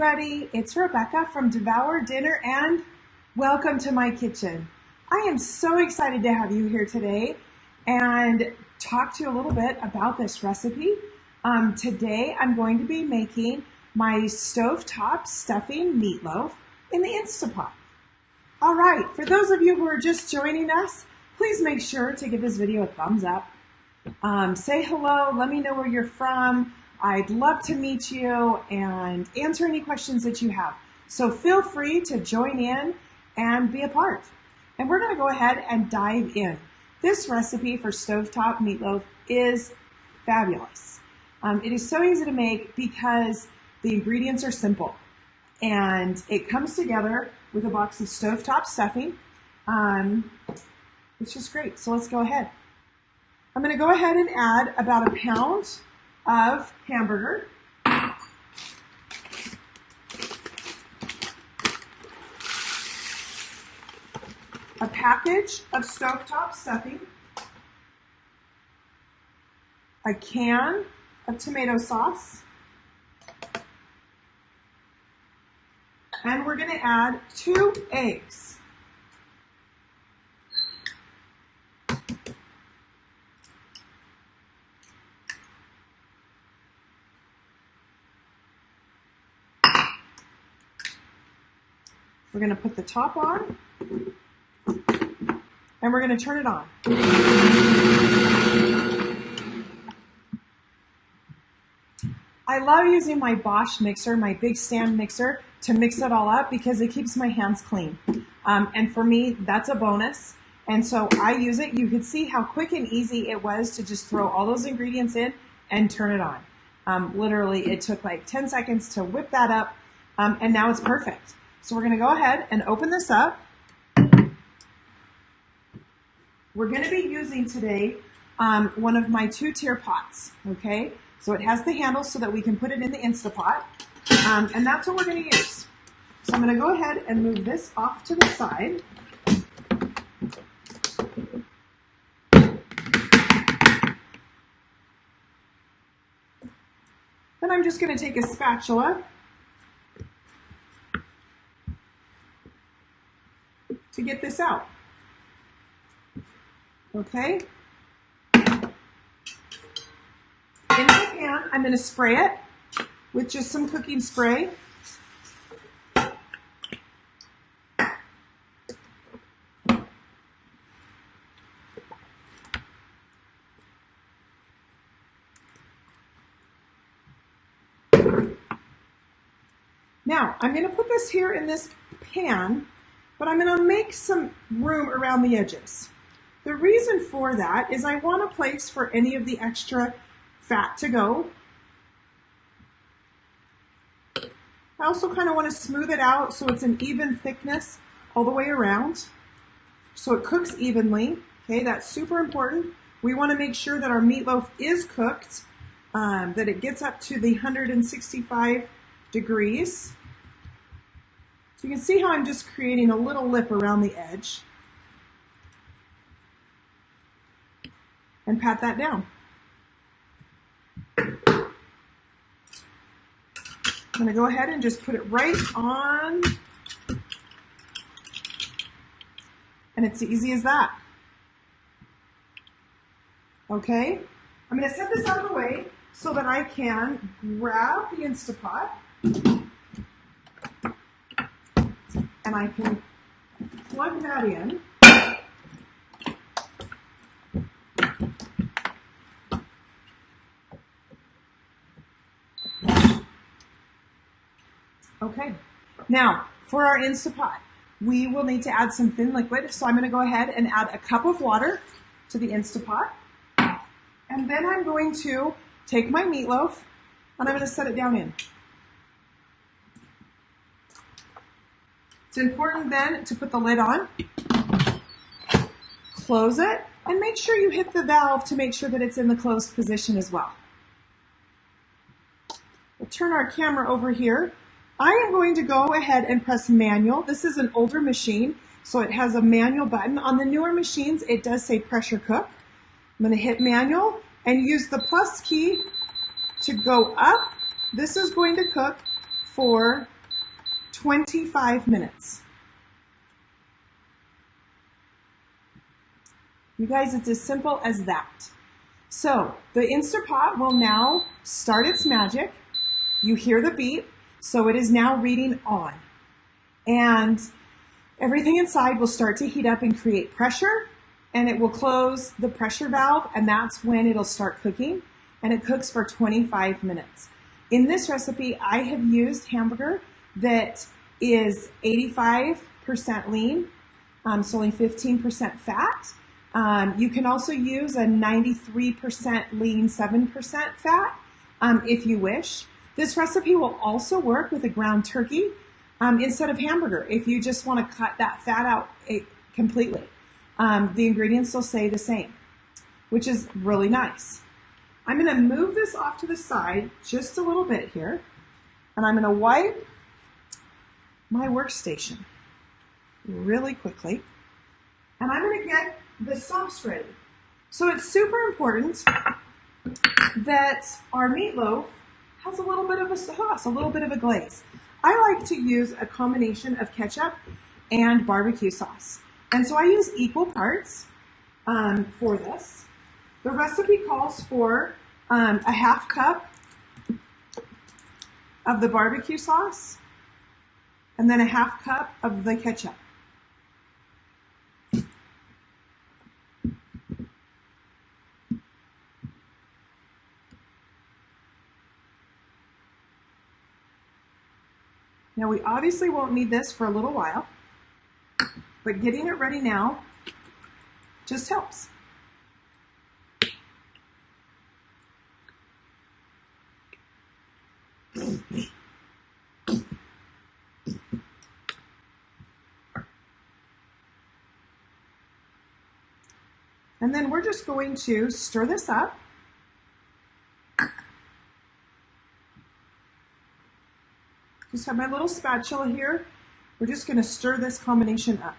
everybody, it's Rebecca from Devour Dinner and welcome to my kitchen. I am so excited to have you here today and talk to you a little bit about this recipe. Today I'm going to be making my stovetop stuffing meatloaf in the Instapot. All right, for those of you who are just joining us, please make sure to give this video a thumbs up. Say hello, let me know where you're from. I'd love to meet you and answer any questions that you have. So feel free to join in and be a part. And we're going to go ahead and dive in. This recipe for stovetop meatloaf is fabulous. It is so easy to make because the ingredients are simple. And it comes together with a box of stovetop stuffing. It's just great. So let's go ahead. I'm going to go ahead and add about a pound of hamburger, a package of stovetop stuffing, a can of tomato sauce, and we're going to add 2 eggs. We're going to put the top on, and we're going to turn it on. I love using my Bosch mixer, my big stand mixer, to mix it all up because it keeps my hands clean. And for me, that's a bonus. And so I use it. You could see how quick and easy it was to just throw all those ingredients in and turn it on. Literally, it took like 10 seconds to whip that up, and now it's perfect. So we're going to go ahead and open this up. We're going to be using today one of my 2-tier pots, okay? So it has the handle so that we can put it in the Instapot, and that's what we're going to use. So I'm going to go ahead and move this off to the side. Then I'm just going to take a spatula to get this out. Okay. In the pan, I'm going to spray it with just some cooking spray. Now, I'm going to put this here in this pan, but I'm going to make some room around the edges. The reason for that is I want a place for any of the extra fat to go. I also kind of want to smooth it out so it's an even thickness all the way around, so it cooks evenly. Okay, that's super important. We want to make sure that our meatloaf is cooked, that it gets up to the 165 degrees. So you can see how I'm just creating a little lip around the edge. And pat that down. I'm going to go ahead and just put it right on. And it's as easy as that. Okay? I'm going to set this out of the way so that I can grab the Instapot. And I can plug that in. Okay, now for our Instapot, we will need to add some thin liquid. So I'm going to go ahead and add a cup of water to the Instapot. And then I'm going to take my meatloaf and I'm going to set it down in. It's important then to put the lid on, close it, and make sure you hit the valve to make sure that it's in the closed position as well. We'll turn our camera over here. I am going to go ahead and press manual. This is an older machine, so it has a manual button. On the newer machines, it does say pressure cook. I'm going to hit manual and use the plus key to go up. This is going to cook for 25 minutes. You guys, it's as simple as that. So the Instant Pot will now start its magic. You hear the beep, so it is now reading on. And everything inside will start to heat up and create pressure, and it will close the pressure valve, and that's when it'll start cooking, and it cooks for 25 minutes. In this recipe, I have used hamburger that is 85% lean, so only 15% fat. You can also use a 93% lean, 7% fat if you wish. This recipe will also work with a ground turkey instead of hamburger if you just want to cut that fat out completely. The ingredients will stay the same, which is really nice. I'm going to move this off to the side just a little bit here, and I'm going to wipe my workstation really quickly, and I'm going to get the sauce ready. So it's super important that our meatloaf has a little bit of a sauce, a little bit of a glaze. I like to use a combination of ketchup and barbecue sauce. And so I use equal parts for this. The recipe calls for a half cup of the barbecue sauce and then a half cup of the ketchup. Now we obviously won't need this for a little while, but getting it ready now just helps. And then we're just going to stir this up. Just have my little spatula here. We're just going to stir this combination up.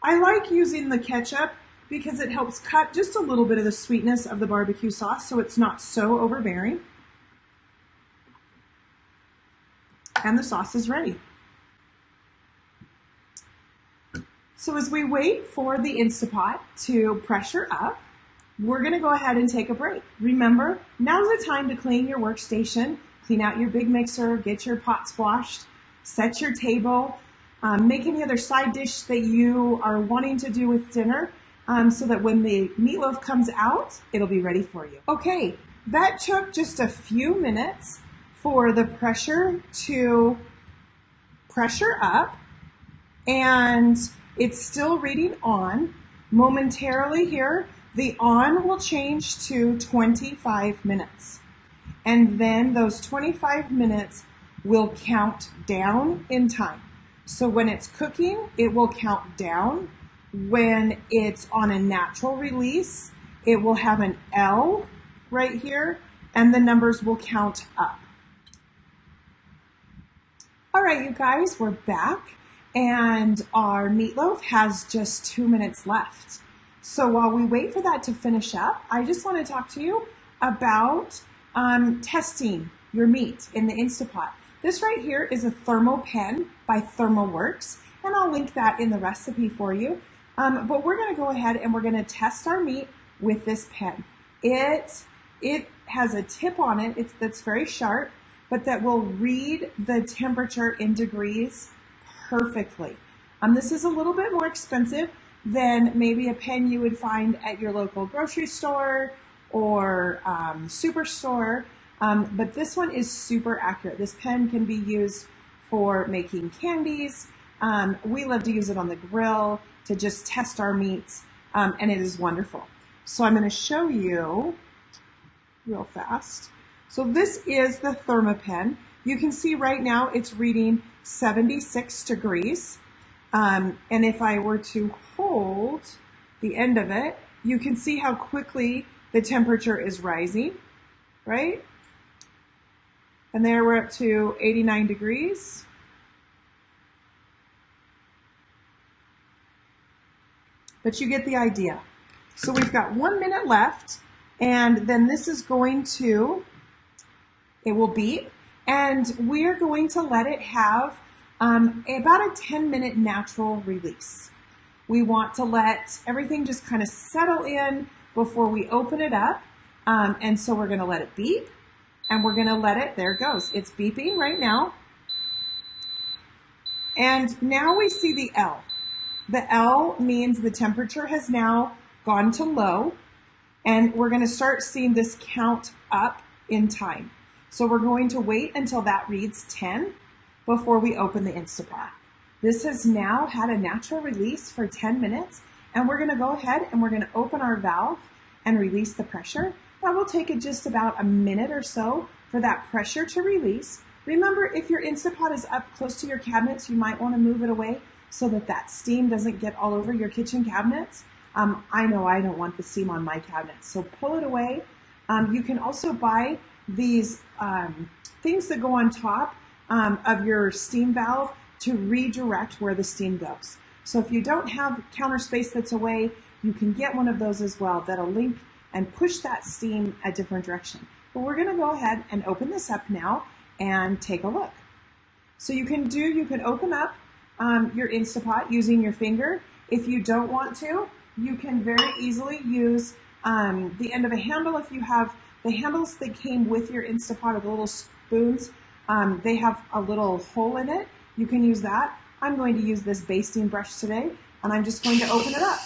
I like using the ketchup because it helps cut just a little bit of the sweetness of the barbecue sauce so it's not so overbearing. And the sauce is ready. So as we wait for the Instant Pot to pressure up, we're going to go ahead and take a break. Remember, now's the time to clean your workstation, clean out your big mixer, get your pots washed, set your table, make any other side dish that you are wanting to do with dinner so that when the meatloaf comes out, it'll be ready for you. Okay, that took just a few minutes for the pressure to pressure up, and it's still reading on. Momentarily here, the on will change to 25 minutes. And then those 25 minutes will count down in time. So when it's cooking, it will count down. When it's on a natural release, it will have an L right here, and the numbers will count up. All right, you guys, we're back, and our meatloaf has just 2 minutes left. So while we wait for that to finish up, I just want to talk to you about testing your meat in the Instant Pot. This right here is a thermal pen by ThermalWorks, and I'll link that in the recipe for you. But we're going to go ahead and we're going to test our meat with this pen. It has a tip on it that's very sharp, but that will read the temperature in degrees perfectly. This is a little bit more expensive than maybe a pen you would find at your local grocery store or superstore, but this one is super accurate. This pen can be used for making candies. We love to use it on the grill to just test our meats, and it is wonderful. So I'm going to show you real fast. So this is the ThermaPen. You can see right now it's reading 76 degrees. And if I were to hold the end of it, you can see how quickly the temperature is rising, right? And there we're up to 89 degrees. But you get the idea. So we've got 1 minute left, and then this is going to, it will beep, And we're going to let it have about a 10-minute natural release. We want to let everything just kind of settle in before we open it up. And so we're going to let it beep, and we're going to let it, there it goes. It's beeping right now. And now we see the L. The L means the temperature has now gone to low, and we're going to start seeing this count up in time. So we're going to wait until that reads 10 before we open the Instapot. This has now had a natural release for 10 minutes, and we're going to go ahead and we're going to open our valve and release the pressure. That will take it just about a minute or so for that pressure to release. Remember, if your Instapot is up close to your cabinets, you might want to move it away so that that steam doesn't get all over your kitchen cabinets. I know I don't want the steam on my cabinets, so pull it away. You can also buy these things that go on top of your steam valve to redirect where the steam goes. So if you don't have counter space that's away, you can get one of those as well that'll link and push that steam a different direction. But we're going to go ahead and open this up now and take a look. So you can open up your Instapot using your finger. If you don't want to, you can very easily use the end of a handle. If you have the handles that came with your Instapot, or the little spoons, they have a little hole in it. You can use that. I'm going to use this basting brush today, and I'm just going to open it up.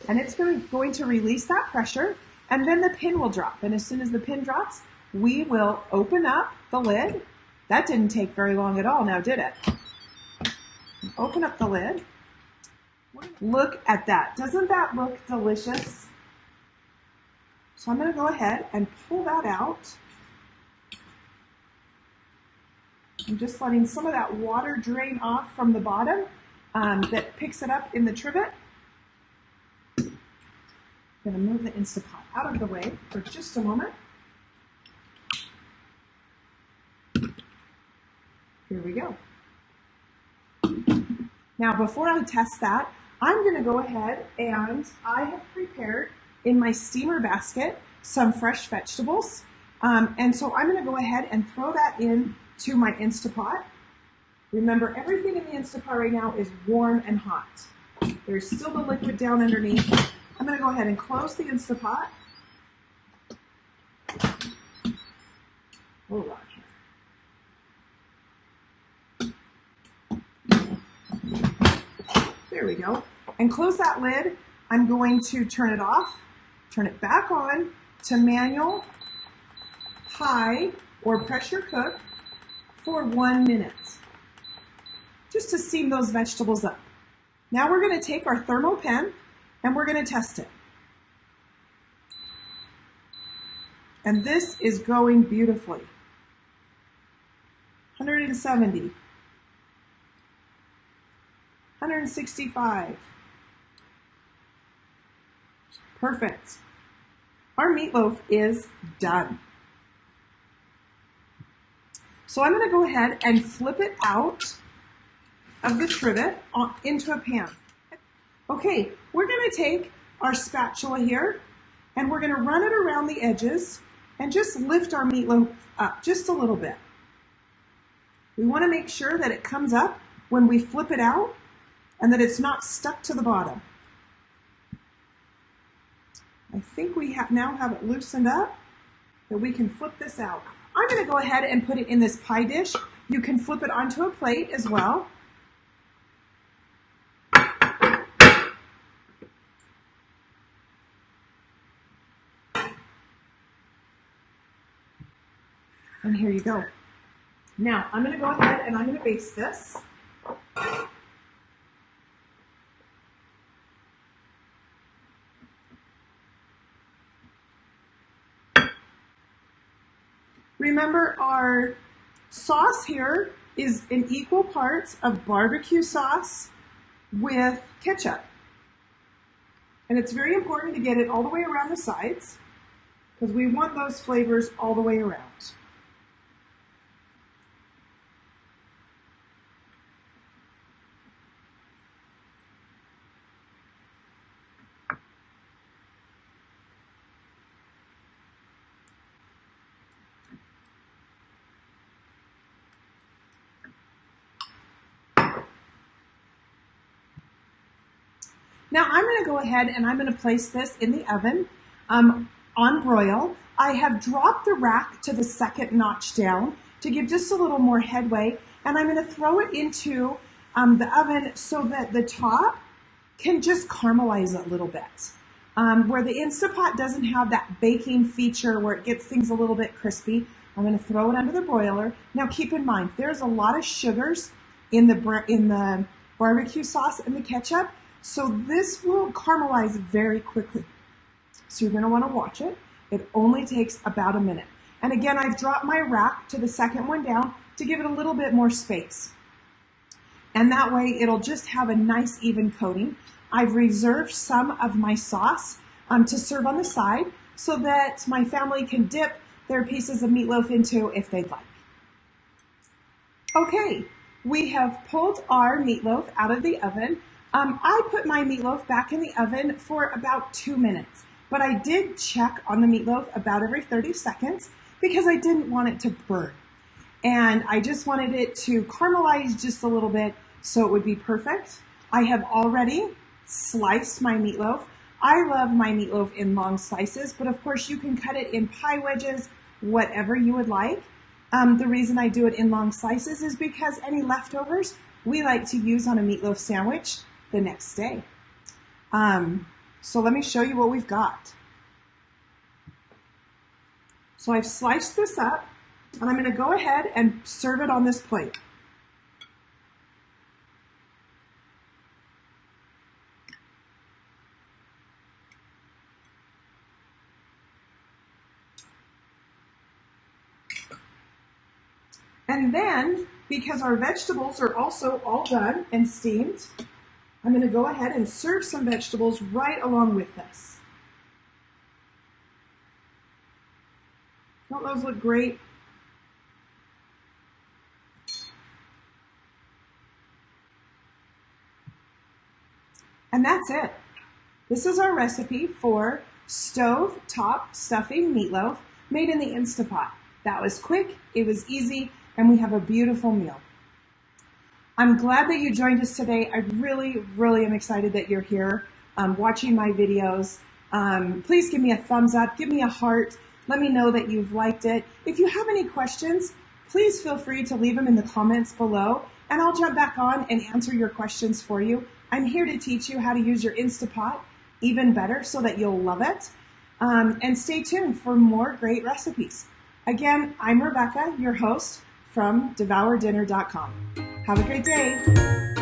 And it's going to release that pressure, and then the pin will drop. And as soon as the pin drops, we will open up the lid. That didn't take very long at all now, did it? Open up the lid. Look at that. Doesn't that look delicious? So I'm going to go ahead and pull that out. I'm just letting some of that water drain off from the bottom that picks it up in the trivet. I'm going to move the Instapot out of the way for just a moment. Here we go. Now, before I test that, I'm going to go ahead and I have prepared in my steamer basket some fresh vegetables. And so I'm going to go ahead and throw that in to my Instapot. Remember, everything in the Instapot right now is warm and hot. There's still the liquid down underneath. I'm going to go ahead and close the Instapot. Hold on here. There we go. And close that lid. I'm going to turn it off, turn it back on to manual, high, or pressure cook for 1 minute, just to steam those vegetables up. Now we're going to take our thermal pen and we're going to test it. And this is going beautifully. 170, 165. Perfect. Our meatloaf is done. So I'm going to go ahead and flip it out of the trivet into a pan. Okay, we're going to take our spatula here and we're going to run it around the edges and just lift our meatloaf up just a little bit. We want to make sure that it comes up when we flip it out and that it's not stuck to the bottom. I think we now have it loosened up, that we can flip this out. I'm going to go ahead and put it in this pie dish. You can flip it onto a plate as well. And here you go. Now, I'm going to go ahead and I'm going to baste this. Remember, our sauce here is in equal parts of barbecue sauce with ketchup. And it's very important to get it all the way around the sides because we want those flavors all the way around. Now I'm going to go ahead and I'm going to place this in the oven on broil. I have dropped the rack to the second notch down to give just a little more headway, and I'm going to throw it into the oven so that the top can just caramelize a little bit. Where the Instant Pot doesn't have that baking feature where it gets things a little bit crispy, I'm going to throw it under the broiler. Now keep in mind, there's a lot of sugars in the barbecue sauce and the ketchup, so this will caramelize very quickly. So you're going to want to watch it. It only takes about a minute. And again, I've dropped my rack to the second one down to give it a little bit more space. And that way it'll just have a nice even coating. I've reserved some of my sauce to serve on the side so that my family can dip their pieces of meatloaf into if they'd like. Okay, we have pulled our meatloaf out of the oven. I put my meatloaf back in the oven for about 2 minutes, but I did check on the meatloaf about every 30 seconds because I didn't want it to burn. And I just wanted it to caramelize just a little bit so it would be perfect. I have already sliced my meatloaf. I love my meatloaf in long slices, but of course you can cut it in pie wedges, whatever you would like. The reason I do it in long slices is because any leftovers we like to use on a meatloaf sandwich the next day. So let me show you what we've got. So I've sliced this up, and I'm going to go ahead and serve it on this plate. And then, because our vegetables are also all done and steamed, I'm going to go ahead and serve some vegetables right along with this. Don't those look great? And that's it. This is our recipe for stove top stuffing meatloaf made in the Instant Pot. That was quick, it was easy, and we have a beautiful meal. I'm glad that you joined us today. I really, really am excited that you're here watching my videos. Please give me a thumbs up, give me a heart, let me know that you've liked it. If you have any questions, please feel free to leave them in the comments below, and I'll jump back on and answer your questions for you. I'm here to teach you how to use your Instant Pot even better so that you'll love it. And stay tuned for more great recipes. Again, I'm Rebecca, your host from DevourDinner.com. Have a great day.